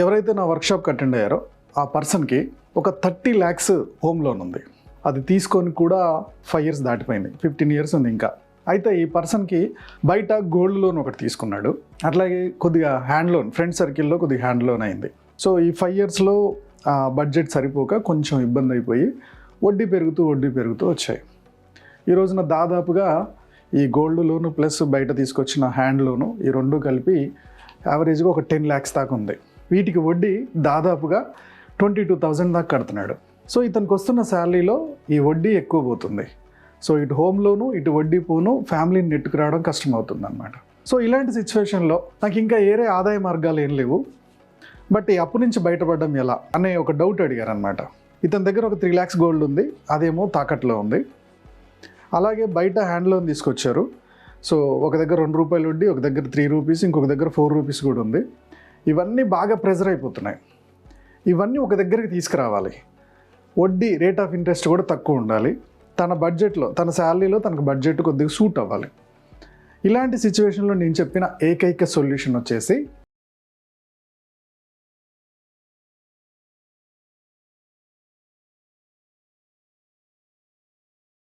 ఎవరైతే నా వర్క్షాప్కి అటెండ్ అయ్యారో ఆ పర్సన్కి ఒక 30 lakhs హోమ్ లోన్ ఉంది. అది తీసుకొని కూడా 5 years దాటిపోయింది, 15 years ఉంది ఇంకా. అయితే ఈ పర్సన్కి బయట గోల్డ్ లోన్ ఒకటి తీసుకున్నాడు, అట్లాగే కొద్దిగా హ్యాండ్ లోన్, ఫ్రెండ్ సర్కిల్లో కొద్దిగా హ్యాండ్ లోన్ అయింది. సో ఈ 5 yearsలో బడ్జెట్ సరిపోక కొంచెం ఇబ్బంది అయిపోయి వడ్డీ పెరుగుతూ వచ్చాయి. ఈ రోజున దాదాపుగా ఈ గోల్డ్ లోను ప్లస్ బయట తీసుకొచ్చిన హ్యాండ్ లోను ఈ రెండు కలిపి యావరేజ్గా ఒక 10 lakhs దాకా ఉంది. వీటికి వడ్డీ దాదాపుగా 22,000 దాకా కడుతున్నాడు. సో ఇతనికి వస్తున్న శాలరీలో ఈ వడ్డీ ఎక్కువ పోతుంది. సో ఇటు హోమ్ లోను ఇటు వడ్డీ పోను ఫ్యామిలీని నెట్టుకు రావడం కష్టం అవుతుంది అనమాట. సో ఇలాంటి సిచ్యువేషన్లో నాకు ఇంకా ఏరే ఆదాయ మార్గాలు ఏం లేవు, బట్ ఈ అప్పు నుంచి బయటపడడం ఎలా అనే ఒక డౌట్ అడిగారు అనమాట. ఇతని దగ్గర ఒక 3 lakhs గోల్డ్ ఉంది, అదేమో తాకట్లో ఉంది. అలాగే బయట హ్యాండ్ లోన్ తీసుకొచ్చారు. సో ఒక దగ్గర ₹2 వడ్డీ, ఒక దగ్గర ₹3, ఇంకొక దగ్గర ₹4 కూడా ఉంది. ఇవన్నీ బాగా ప్రెజర్ అయిపోతున్నాయి. ఇవన్నీ ఒక దగ్గరికి తీసుకురావాలి. వడ్డీ రేట్ ఆఫ్ ఇంట్రెస్ట్ కూడా తక్కువ ఉండాలి. తన బడ్జెట్లో, తన శాలరీలో తనకు బడ్జెట్ కొద్దిగా సూట్ అవ్వాలి. ఇలాంటి సిచ్యువేషన్లో నేను చెప్పిన ఏకైక సొల్యూషన్ వచ్చేసి